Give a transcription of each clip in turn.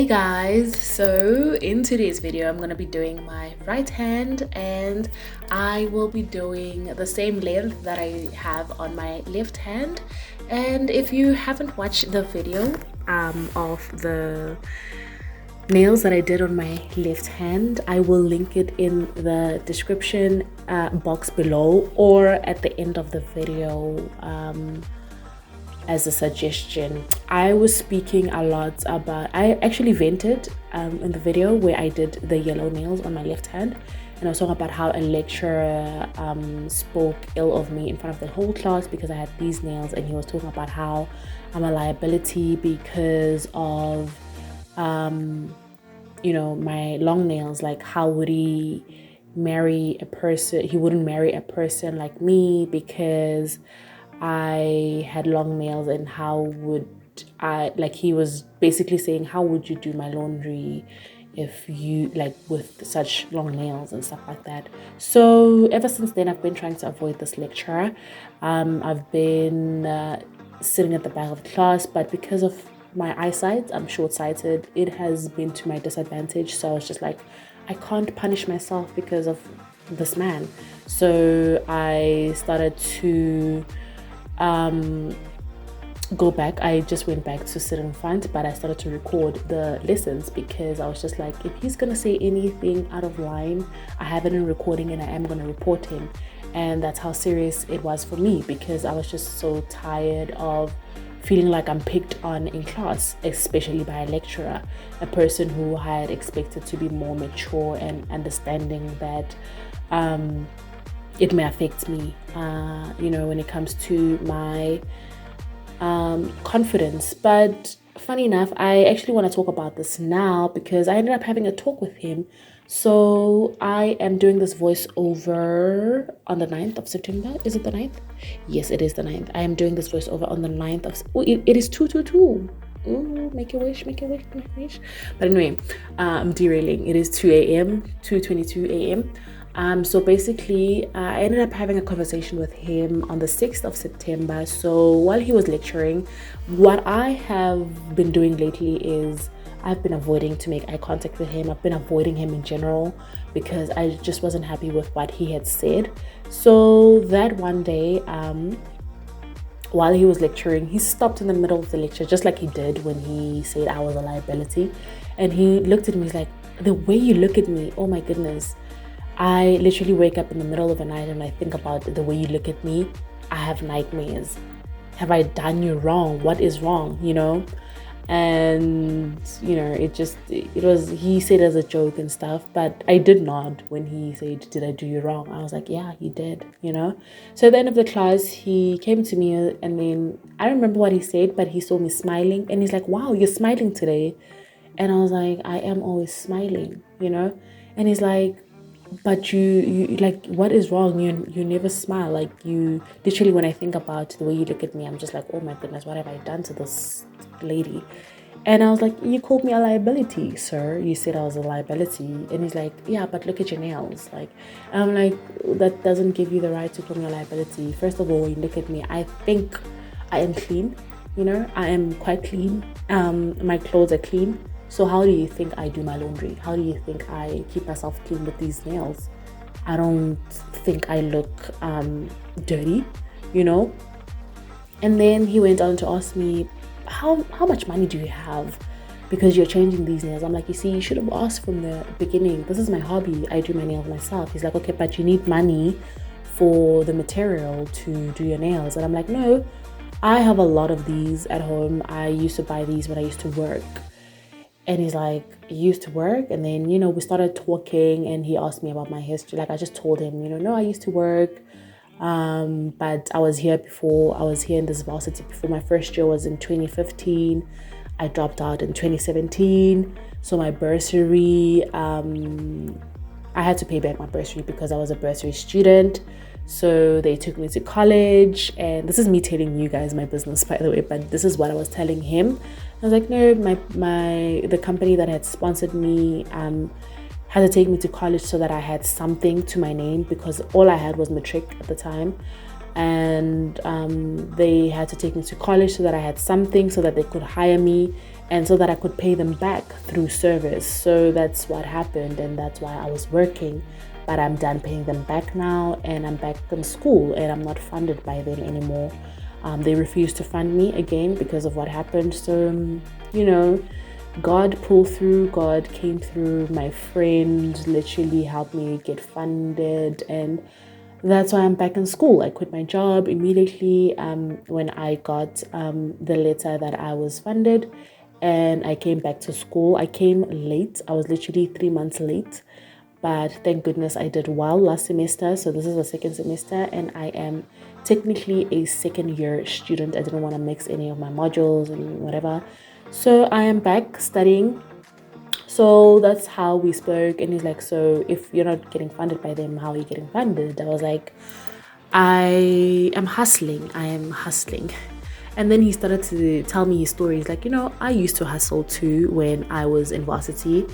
Hey guys, so in today's video I'm going to be doing my right hand, and I will be doing the same length that I have on my left hand. And if you haven't watched the video of the nails that I did on my left hand, I will link it in the description box below or at the end of the video as a suggestion. I was speaking a lot about, I actually vented in the video where I did the yellow nails on my left hand, and I was talking about how a lecturer spoke ill of me in front of the whole class because I had these nails, and he was talking about how I'm a liability because of you know, my long nails. Like, how would he marry a person? He wouldn't marry a person like me because I had long nails. And how would I, like, he was basically saying, how would you do my laundry if you, like, with such long nails and stuff like that. So ever since then I've been trying to avoid this lecturer. I've been sitting at the back of the class, but because of my eyesight, I'm short-sighted, it has been to my disadvantage. So I was just like, I can't punish myself because of this man. So I started to go back. I just went back to sit in front, but I started to record the lessons because I was just like, if he's gonna say anything out of line, I have it in recording and I am gonna report him. And that's how serious it was for me, because I was just so tired of feeling like I'm picked on in class, especially by a lecturer, a person who I had expected to be more mature and understanding that it may affect me, you know, when it comes to my confidence. But funny enough, I actually want to talk about this now because I ended up having a talk with him. So I am doing this voiceover on the 9th of September. Is it the 9th? Yes, it is the 9th. I am doing this voiceover on the 9th of... Oh, it is 222. Ooh, make a wish, make a wish, make a wish. But anyway, I'm derailing. It is 2 a.m., 2:22 a.m. So basically, I ended up having a conversation with him on the 6th of September. So while he was lecturing, what I have been doing lately is I've been avoiding to make eye contact with him. I've been avoiding him in general because I just wasn't happy with what he had said. So that one day, while he was lecturing, he stopped in the middle of the lecture, just like he did when he said I was a liability. And he looked at me, he's like, the way you look at me, oh my goodness. I literally wake up in the middle of the night and I think about the way you look at me. I have nightmares. Have I done you wrong? What is wrong, you know? And, you know, it was, he said as a joke and stuff, but I did not. When he said, did I do you wrong? I was like, yeah, you did, you know? So at the end of the class, he came to me and then I don't remember what he said, but he saw me smiling and he's like, wow, you're smiling today. And I was like, I am always smiling, you know? And he's like, but you like, what is wrong? You never smile. Like, you literally, when I think about the way you look at me, I'm just like, oh my goodness, what have I done to this lady? And I was like, you called me a liability, sir. You said I was a liability. And he's like, yeah, but look at your nails. Like, I'm like, that doesn't give you the right to call me a liability. First of all, when you look at me, I think I am clean, you know, I am quite clean. My clothes are clean. So how do you think I do my laundry? How do you think I keep myself clean with these nails? I don't think I look dirty, you know? And then he went on to ask me, how much money do you have? Because you're changing these nails. I'm like, you see, you should have asked from the beginning. This is my hobby. I do my nails myself. He's like, okay, but you need money for the material to do your nails. And I'm like, no, I have a lot of these at home. I used to buy these when I used to work. And he's like, you used to work? And then, you know, we started talking and he asked me about my history. Like, I just told him, you know, no, I used to work. But I was here before. I was here in this varsity before. My first year was in 2015. I dropped out in 2017. So my bursary, I had to pay back my bursary because I was a bursary student. So they took me to college, and this is me telling you guys my business, by the way, but this is what I was telling him. I was like, no, the company that had sponsored me had to take me to college so that I had something to my name, because all I had was matric at the time. And they had to take me to college so that I had something so that they could hire me. and so that I could pay them back through service. So that's what happened, and that's why I was working. But I'm done paying them back now, and I'm back in school, and I'm not funded by them anymore. They refused to fund me again because of what happened. So, God pulled through, God came through. My friend literally helped me get funded, and that's why I'm back in school. I quit my job immediately when I got the letter that I was funded, and I came back to school. I came late. I was literally 3 months late, but thank goodness I did well last semester. So this is the second semester, and I am technically a second year student. I didn't want to mix any of my modules and whatever. So I am back studying. So that's how we spoke. And he's like, so if you're not getting funded by them, how are you getting funded? I was like, I am hustling. And then he started to tell me his stories. Like, I used to hustle too when I was in varsity.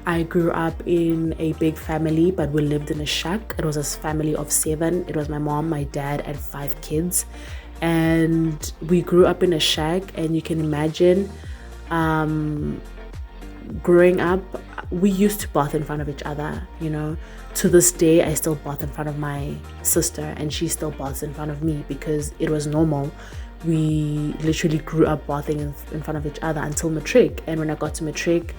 I grew up in a big family, but we lived in a shack. It was a family of 7. It was my mom, my dad, and 5 kids. And we grew up in a shack, and you can imagine growing up, we used to bath in front of each other. To this day, I still bath in front of my sister, and she still baths in front of me because it was normal. We literally grew up bathing in front of each other until matric. And when I got to matric,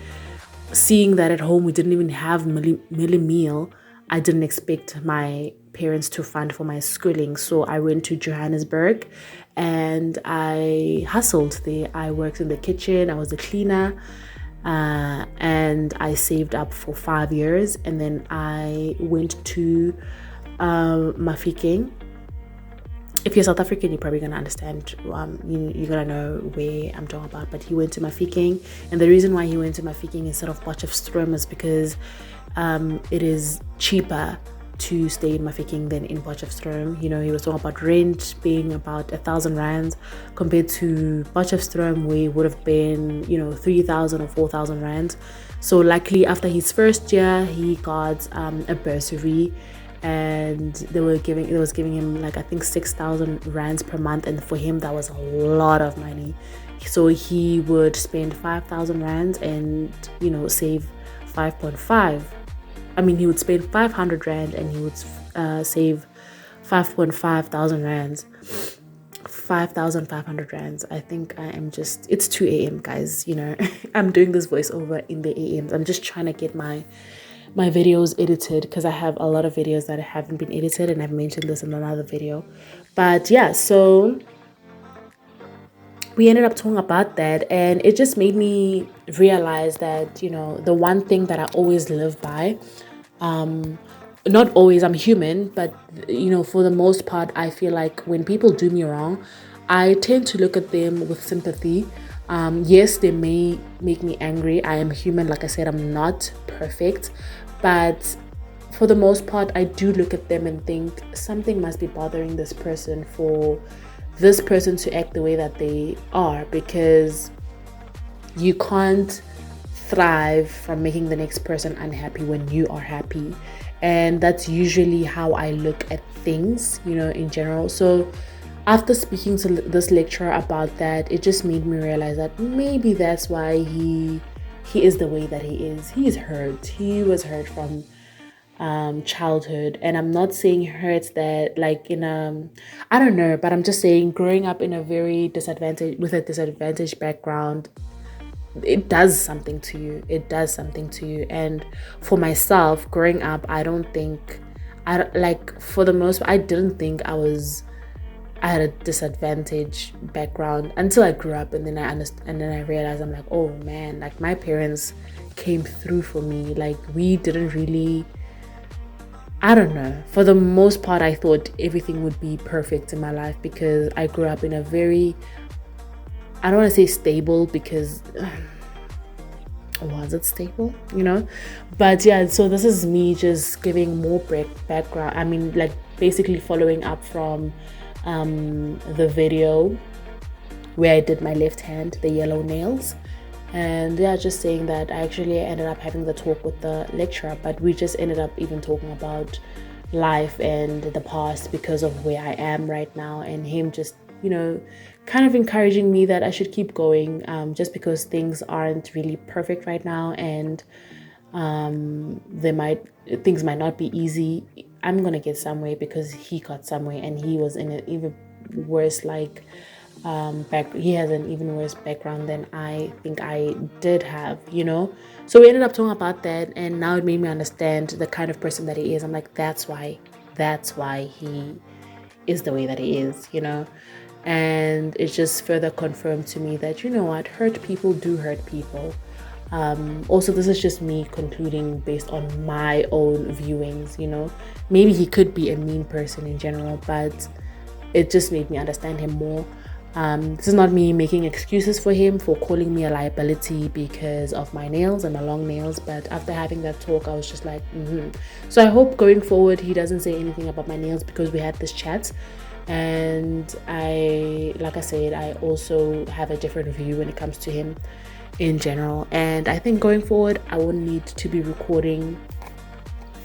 seeing that at home we didn't even have milli meal, I didn't expect my parents to fund for my schooling. So I went to Johannesburg and I hustled there. I worked in the kitchen. I was a cleaner. And I saved up for 5 years, and then I went to Mafikeng. If you're South African, you're probably gonna understand. You're gonna know where I'm talking about. But he went to Mafikeng, and the reason why he went to Mafikeng instead of Potchefstroom is because it is cheaper to stay in Mafikeng than in Potchefstroom. He was talking about rent being about 1,000 rands compared to Potchefstroom, where it would have been 3,000 or 4,000 rands. So luckily, after his first year, he got a bursary, and they was giving him like I think 6,000 rands per month, and for him that was a lot of money. So he would spend 5,000 rands and save 5.5. He would spend 500 rand and he would save 5.5 thousand rands, 5,500 rands. I think it's 2 a.m. guys. I'm doing this voiceover in the a.m.s. I'm just trying to get my videos edited because I have a lot of videos that haven't been edited, and I've mentioned this in another video. But yeah, so we ended up talking about that, and it just made me realize that the one thing that I always live by, not always, I'm human, but for the most part, I feel like when people do me wrong, I tend to look at them with sympathy. Yes, they may make me angry. I am human. Like I said, I'm not perfect, but for the most part, I do look at them and think something must be bothering this person for this person to act the way that they are, because you can't thrive from making the next person unhappy when you are happy. And that's usually how I look at things, in general. So after speaking to this lecturer about that, it just made me realize that maybe that's why he is the way that he is. He's hurt. He was hurt from childhood, and I'm not saying hurt that like in I don't know, but I'm just saying growing up in a very disadvantaged background, it does something to you. And for myself, growing up, for the most part, I didn't think I had a disadvantaged background until I grew up, and then I realized, I'm like, oh man, like my parents came through for me. Like we didn't really, I don't know. For the most part, I thought everything would be perfect in my life because I grew up in a very, I don't want to say stable because, was it stable? But yeah, so this is me just giving more background. Like basically following up from the video where I did my left hand, the yellow nails. And yeah, just saying that I actually ended up having the talk with the lecturer, but we just ended up even talking about life and the past because of where I am right now, and him just kind of encouraging me that I should keep going, just because things aren't really perfect right now, and things might not be easy. I'm gonna get somewhere because he got somewhere, and he was in an even worse he has an even worse background than I think I did have. So we ended up talking about that, and now it made me understand the kind of person that he is. I'm like, that's why he is the way that he is. And it just further confirmed to me that, what, hurt people do hurt people. Also, this is just me concluding based on my own viewings. Maybe he could be a mean person in general, but it just made me understand him more. This is not me making excuses for him for calling me a liability because of my nails and my long nails, but after having that talk, I was just like, So I hope going forward he doesn't say anything about my nails, because we had this chat, and like I said, I also have a different view when it comes to him in general. And I think going forward, I won't need to be recording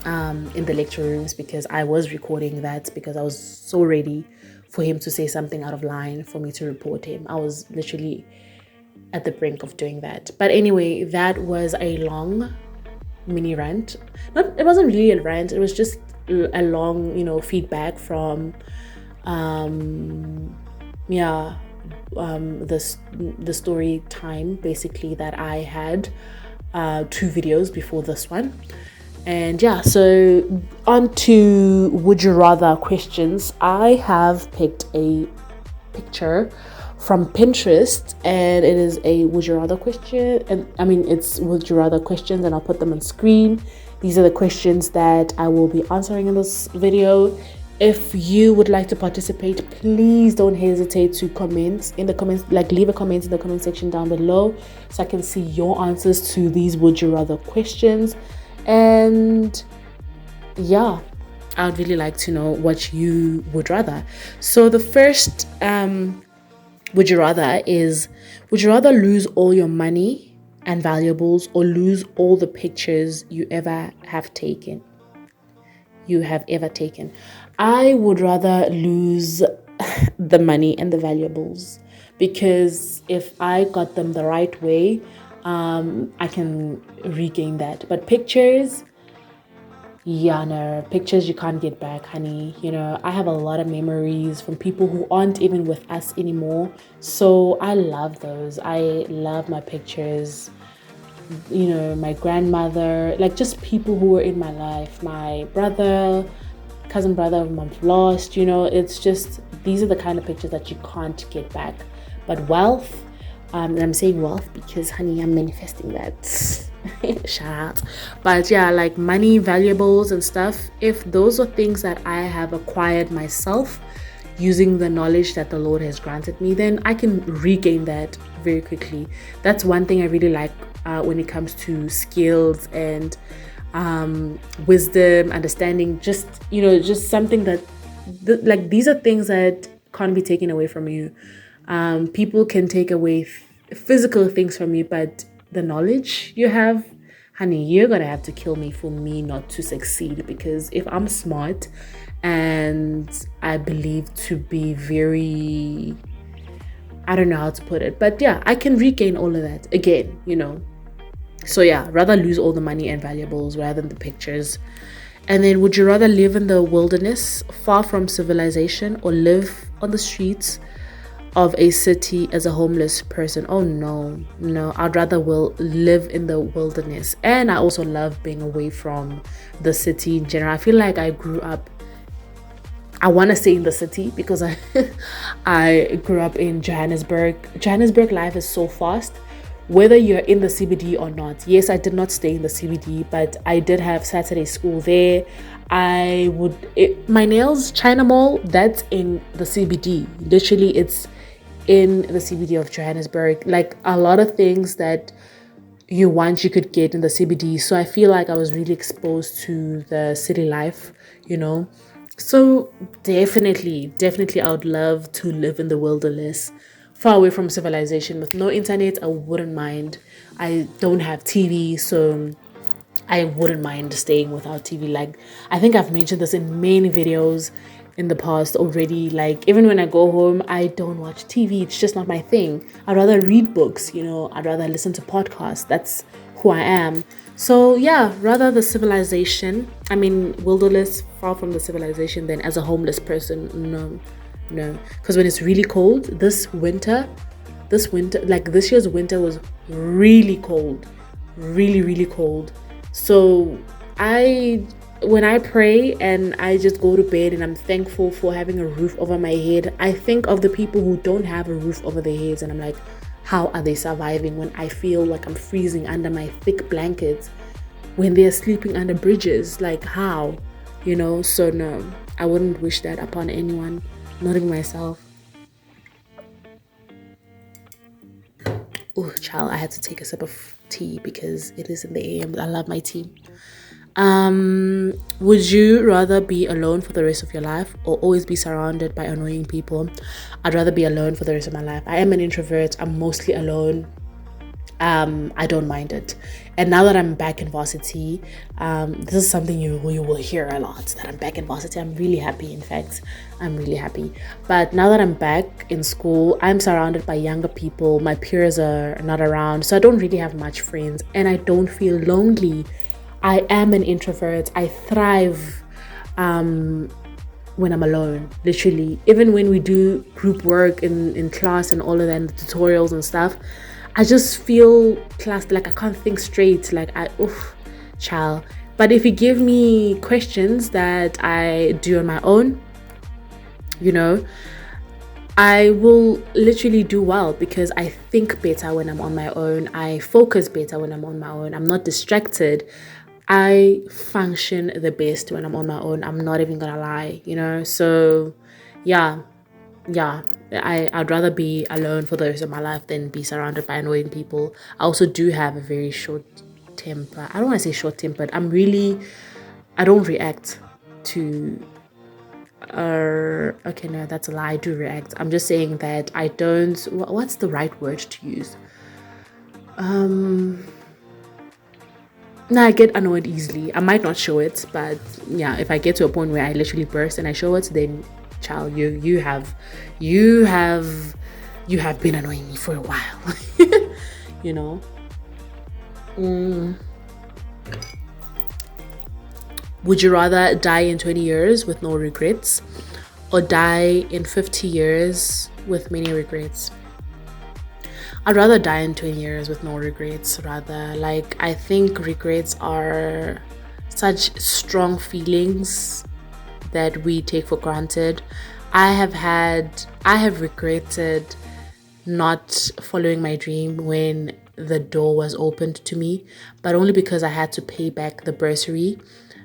in the lecture rooms, because I was recording that because I was so ready for him to say something out of line for me to report him. I was literally at the brink of doing that. But anyway, that was a long mini rant. It wasn't really a rant, it was just a long, feedback from the story time basically that I had, 2 videos before this one. And so on to would you rather questions. I have picked a picture from Pinterest, and it is a would you rather question, and it's would you rather questions, and I'll put them on screen. These are the questions that I will be answering in this video. If you would like to participate, please don't hesitate to comment in the comments, leave a comment in the comment section down below, so I can see your answers to these would you rather questions. And I would really like to know what you would rather. So the first would you rather is, would you rather lose all your money and valuables, or lose all the pictures you have ever taken? I would rather lose the money and the valuables, because if I got them the right way, I can regain that. But pictures, pictures you can't get back, honey. I have a lot of memories from people who aren't even with us anymore, so I love those. I love my pictures, my grandmother, just people who were in my life, my cousin brother whom I've lost. It's just, these are the kind of pictures that you can't get back. But wealth, and I'm saying wealth because, honey, I'm manifesting that. Shout out. But money, valuables and stuff, if those are things that I have acquired myself using the knowledge that the Lord has granted me, then I can regain that very quickly. That's one thing I really like when it comes to skills and wisdom, understanding, just something that these are things that can't be taken away from you. People can take away physical things from you, but the knowledge you have, honey, you're gonna have to kill me for me not to succeed. Because if I'm smart and I believe to be very, I don't know how to put it, but I can regain all of that again, So rather lose all the money and valuables rather than the pictures. And then, would you rather live in the wilderness, far from civilization, or live on the streets of a city as a homeless person? Oh no, I'd rather live in the wilderness. And I also love being away from the city in general. I feel like I grew up, I want to stay in the city because I grew up in Johannesburg. Johannesburg life is so fast, whether you're in the CBD or not. Yes, I did not stay in the CBD, but I did have Saturday school there. My nails, China Mall, that's in the CBD. Literally, it's in the CBD of Johannesburg. A lot of things that you want, you could get in the CBD. So I feel like I was really exposed to the city life, So definitely, I would love to live in the wilderness, far away from civilization, with no internet. I wouldn't mind. I don't have TV, so I wouldn't mind staying without TV. Like, I think I've mentioned this in many videos in the past already. Like, even when I go home, I don't watch TV. It's just not my thing. I'd rather read books, I'd rather listen to podcasts. That's who I am. So yeah, rather the civilization. I mean, wilderness, far from the civilization, than as a homeless person. No. Because when it's really cold, this winter, like this year's winter was really cold. Really, really cold. So when I pray and I just go to bed and I'm thankful for having a roof over my head, I think of the people who don't have a roof over their heads, and I'm like, how are they surviving when I feel like I'm freezing under my thick blankets when they're sleeping under bridges? Like, how? So no, I wouldn't wish that upon anyone, not even myself. Oh, child, I had to take a sip of tea because it is in the AM. I love my tea. Would you rather be alone for the rest of your life or always be surrounded by annoying people? I'd rather be alone for the rest of my life. I am an introvert. I'm mostly alone. I don't mind it. And now that I'm back in varsity, this is something you will hear a lot, that I'm back in varsity. I'm really happy. In fact, I'm really happy. But now that I'm back in school, I'm surrounded by younger people. My peers are not around, so I don't really have much friends, and I don't feel lonely. I am an introvert. I thrive when I'm alone, literally. Even when we do group work in class and all of that, and the tutorials and stuff, I just feel class, like I can't think straight. Like child. But if you give me questions that I do on my own, I will literally do well because I think better when I'm on my own. I focus better when I'm on my own. I'm not distracted. I function the best when I'm on my own. I'm not even gonna lie, So yeah. I'd rather be alone for the rest of my life than be surrounded by annoying people. I also do have a very short temper. I don't want to say short tempered. I don't react to okay, no, that's a lie. I do react. I'm just saying that I don't, what's the right word to use? No, I get annoyed easily. I might not show it, but yeah, if I get to a point where I literally burst and I show it, then child, you have been annoying me for a while. Would you rather die in 20 years with no regrets or die in 50 years with many regrets? I'd rather die in 20 years with no regrets, rather. Like, I think regrets are such strong feelings that we take for granted. I have regretted not following my dream when the door was opened to me, but only because I had to pay back the bursary.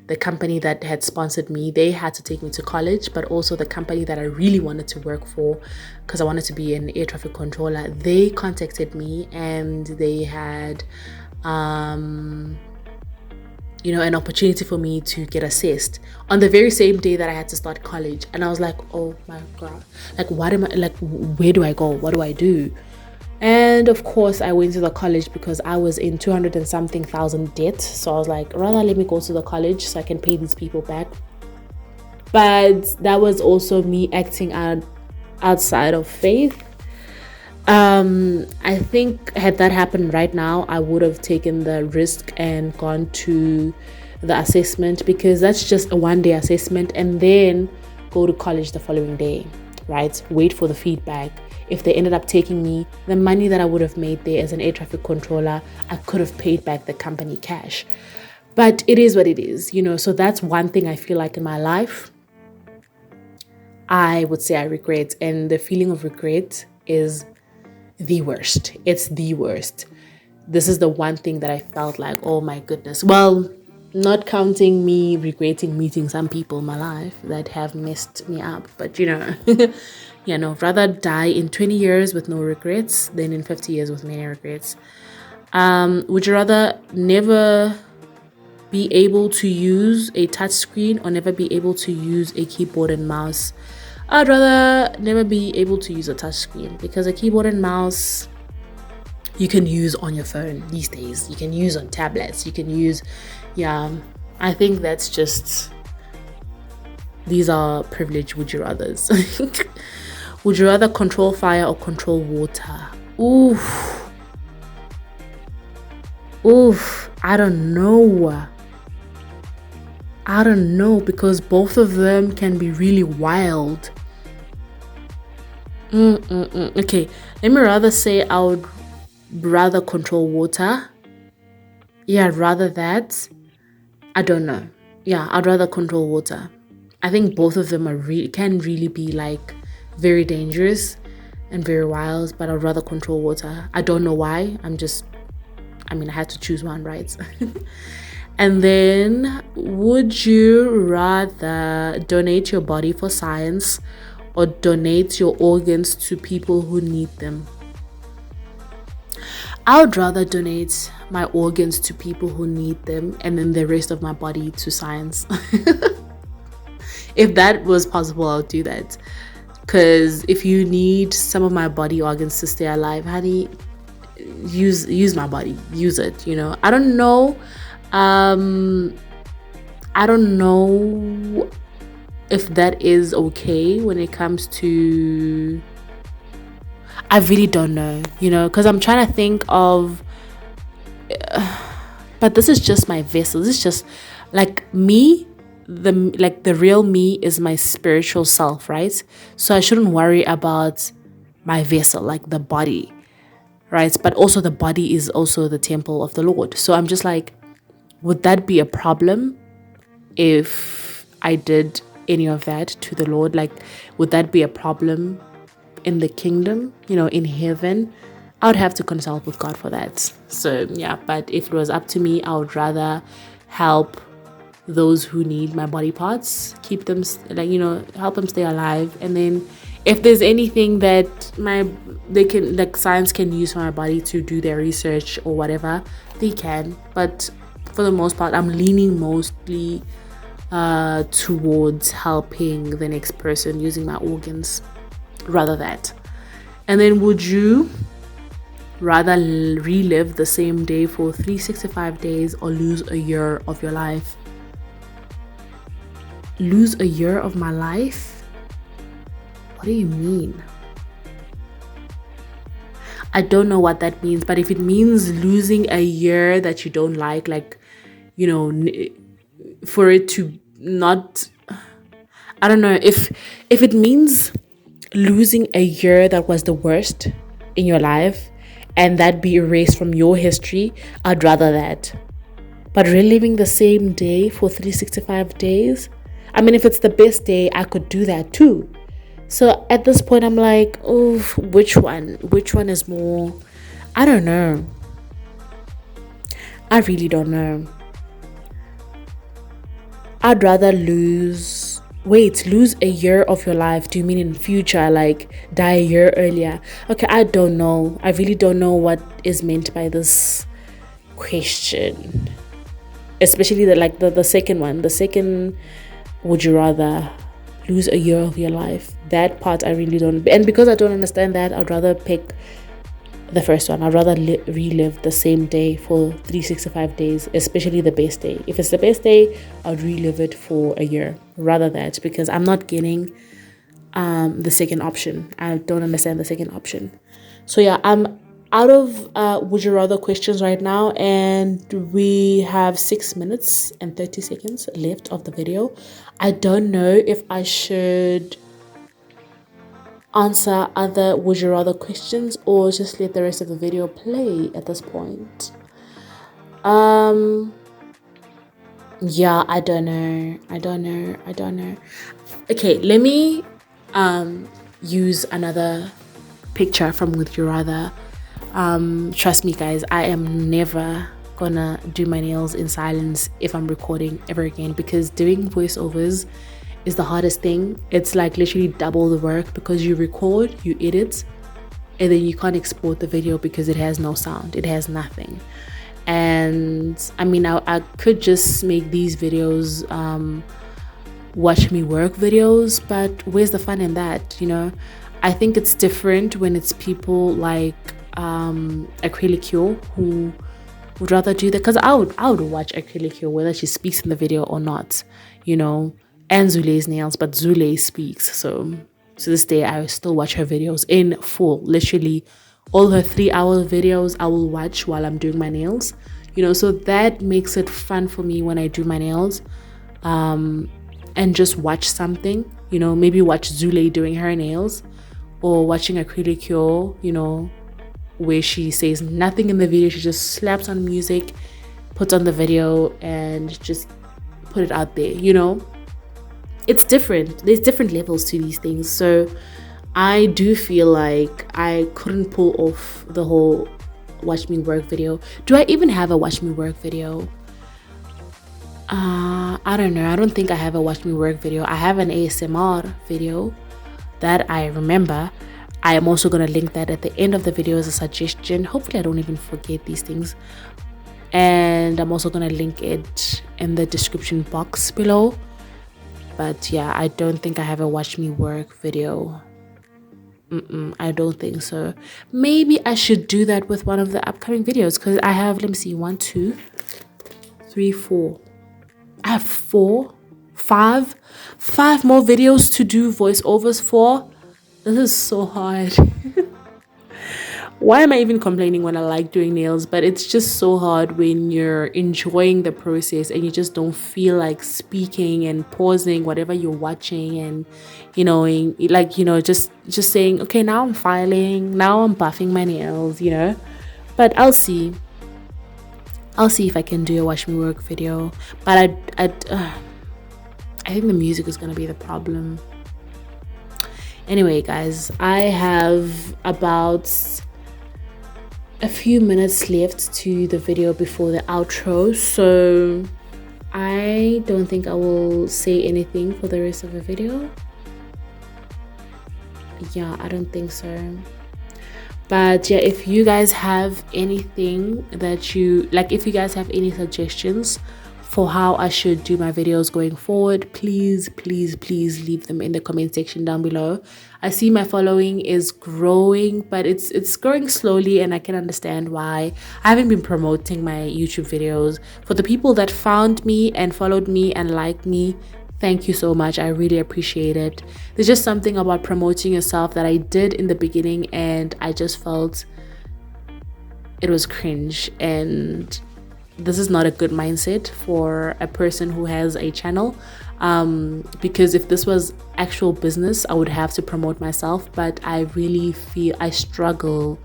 The company that had sponsored me, they had to take me to college, but also the company that I really wanted to work for, because I wanted to be an air traffic controller, they contacted me and they had an opportunity for me to get assessed on the very same day that I had to start college. And I was like, oh my God, like, where do I go? What do I do? And of course, I went to the college because I was in 200 and something thousand debt. So I was like, rather let me go to the college so I can pay these people back. But that was also me acting outside of faith. I think had that happened right now, I would have taken the risk and gone to the assessment, because that's just a one-day assessment, and then go to college the following day, right? Wait for the feedback. If they ended up taking me, the money that I would have made there as an air traffic controller, I could have paid back the company cash. But it is what it is, so that's one thing I feel like in my life I would say I regret, and the feeling of regret is the worst. It's the worst. This is the one thing that I felt like, oh my goodness. Well, not counting me regretting meeting some people in my life that have messed me up, but rather die in 20 years with no regrets than in 50 years with many regrets. Would you rather never be able to use a touch screen or never be able to use a keyboard and mouse? I'd rather never be able to use a touch screen, because a keyboard and mouse you can use on your phone these days. You can use on tablets. You can use Yeah, I think that's just, these are privileged would you rathers. Would you rather control fire or control water? Oof. Oof. I don't know. I don't know, because both of them can be really wild. Okay, let me rather say I would rather control water. Yeah, rather that. I don't know. Yeah, I'd rather control water. I think both of them can really be like very dangerous and very wild, but I'd rather control water. I don't know why. I had to choose one, right? And then, would you rather donate your body for science or donate your organs to people who need them? I would rather donate my organs to people who need them and then the rest of my body to science. If that was possible, I would do that. Because if you need some of my body organs to stay alive, honey, use my body, use it. I don't know. I don't know if that is okay when it comes to. I really don't know, because I'm trying to think of. But this is just my vessel. This is just like me. The real me is my spiritual self, right? So I shouldn't worry about my vessel, like the body, right? But also the body is also the temple of the Lord. So I'm just like, would that be a problem if I did any of that to the Lord? Like, would that be a problem in the kingdom, in heaven? I would have to consult with God for that. So yeah, but if it was up to me, I would rather help those who need my body parts, keep them help them stay alive. And then if there's anything that science can use for my body to do their research or whatever, they can. But for the most part, I'm leaning mostly towards helping the next person using my organs, rather that. And then, would you rather relive the same day for 365 days or lose a year of your life? Lose a year of my life? What do you mean? I don't know what that means, but if it means losing a year that you don't like, for it to not, I don't know, if it means losing a year that was the worst in your life and that be erased from your history, I'd rather that. But reliving the same day for 365 days, if it's the best day, I could do that too. So at this point, I'm like, oh, which one is more? I don't know. I really don't know. I'd rather lose a year of your life. Do you mean in future, like die a year earlier? Okay, I don't know. I really don't know what is meant by this question. Especially the second one. The second, would you rather lose a year of your life? That part I really don't. And because I don't understand that, I'd rather pick the first one. I'd rather relive the same day for 365 days, especially the best day. If it's the best day, I'd relive it for a year. Rather that, because I'm not getting the second option. I don't understand the second option. So yeah, I'm out of would you rather questions right now, and we have 6 minutes and 30 seconds left of the video. I don't know if I should answer other would you rather questions or just let the rest of the video play at this point. Yeah, I don't know. Okay, let me use another picture from Would You Rather. Trust me guys, I am never gonna do my nails in silence if I'm recording ever again, because doing voiceovers is the hardest thing. It's like literally double the work, because you record, you edit, and then you can't export the video because it has no sound, it has nothing. And I could just make these videos watch me work videos, but where's the fun in that? I think it's different when it's people like Acrylic Cure who would rather do that, because I would watch acrylic here whether she speaks in the video or not, you know, and Zule's nails, but Zule speaks. So to this day, I still watch her videos in full. Literally, all her 3-hour videos I will watch while I'm doing my nails, you know. So that makes it fun for me when I do my nails, and just watch something, you know, maybe watch Zule doing her nails, or watching Acrylic Cure, you know, where she says nothing in the video. She just slaps on music, puts on the video, and just put it out there, you know. It's different. There's different levels to these things. So I do feel like I couldn't pull off the whole watch me work video. Do I even have a watch me work video? I don't know. I don't think I have a watch me work video. I have an ASMR video that I remember. I am also going to link that at the end of the video as a suggestion. Hopefully I don't even forget these things. And I'm also going to link it in the description box below. But yeah, I don't think I have a watch me work video. I don't think so. Maybe I should do that with one of the upcoming videos, because I have, let me see, 1, 2, 3, 4. I have 5 more videos to do voiceovers for. This is so hard. Why am I even complaining when I like doing nails? But it's just so hard when you're enjoying the process and you just don't feel like speaking and pausing whatever you're watching, and you know, like, you know, just saying, okay, now I'm filing, now I'm buffing my nails, you know. But I'll see if I can do a watch me work video. But I think the music is gonna be the problem. Anyway, guys, I have about a few minutes left to the video before the outro, so I don't think I will say anything for the rest of the video. Yeah, I don't think so. But yeah, if you guys have anything that you like, if you guys have any suggestions for how I should do my videos going forward, please leave them in the comment section down below. I see my following is growing, but it's growing slowly, and I can understand why. I haven't been promoting my YouTube videos. For the people that found me and followed me and liked me, thank you so much. I really appreciate it. There's just something about promoting yourself that I did in the beginning, and I just felt it was cringe, and this is not a good mindset for a person who has a channel, because if this was actual business, I would have to promote myself. But I really feel I struggle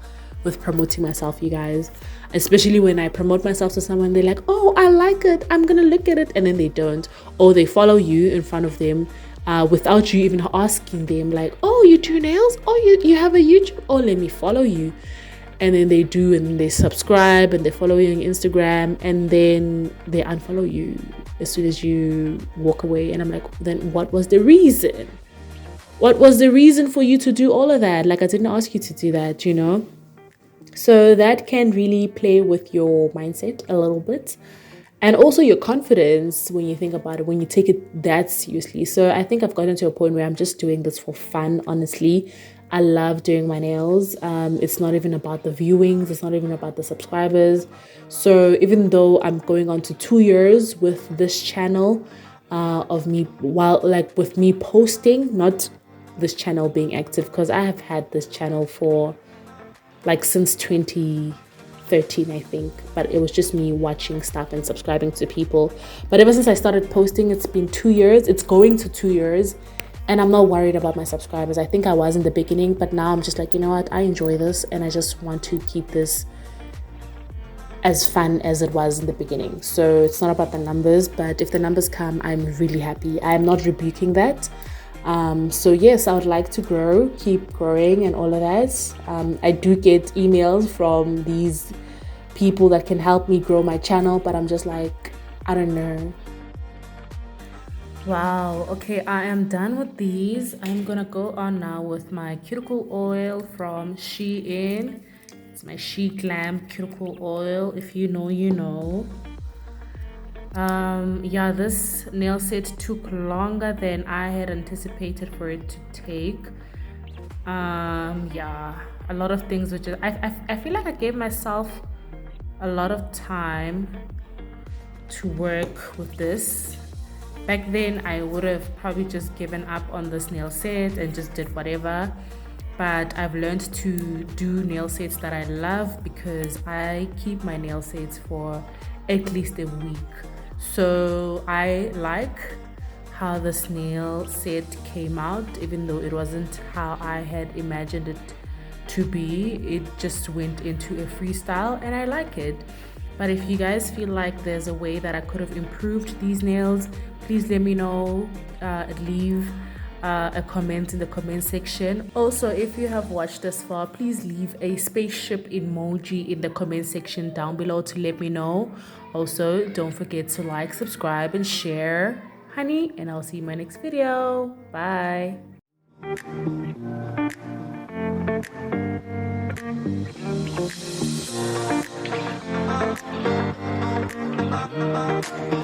with promoting myself, you guys, especially when I promote myself to someone. They're like, oh, I like it, I'm gonna look at it, and then they don't, or they follow you in front of them without you even asking them, like, oh, you do nails, oh, you have a YouTube, oh, let me follow you. And then they do, and they subscribe, and they follow you on Instagram, and then they unfollow you as soon as you walk away. And I'm like, then what was the reason? What was the reason for you to do all of that? Like, I didn't ask you to do that, you know? So that can really play with your mindset a little bit, and also your confidence when you think about it, when you take it that seriously. So I think I've gotten to a point where I'm just doing this for fun, honestly. I love doing my nails. It's not even about the viewings. It's not even about the subscribers. So even though I'm going on to 2 years with this channel, of me, while like with me posting, not this channel being active, because I have had this channel for like since 2013, I think, but it was just me watching stuff and subscribing to people. But ever since I started posting, it's been 2 years. It's going to 2 years. And I'm not worried about my subscribers. I think I was in the beginning, but now I'm just like, you know what? I enjoy this, and I just want to keep this as fun as it was in the beginning. So it's not about the numbers, but if the numbers come, I'm really happy. I'm not rebuking that. So yes, I would like to grow, keep growing and all of that. I do get emails from these people that can help me grow my channel, but I'm just like, I don't know. Wow, okay, I am done with these. I'm gonna go on now with my cuticle oil from Shein. It's my She Glam cuticle oil. If you know, you know. Yeah, this nail set took longer than I had anticipated for it to take. Yeah, a lot of things which I feel like I gave myself a lot of time to work with this. Back then, I would have probably just given up on this nail set and just did whatever. But I've learned to do nail sets that I love because I keep my nail sets for at least a week. So I like how this nail set came out, even though it wasn't how I had imagined it to be. It just went into a freestyle and I like it. But if you guys feel like there's a way that I could have improved these nails, please let me know. Leave a comment in the comment section. Also, if you have watched this far, please leave a spaceship emoji in the comment section down below to let me know. Also, don't forget to like, subscribe, and share, honey, and I'll see you in my next video. Bye.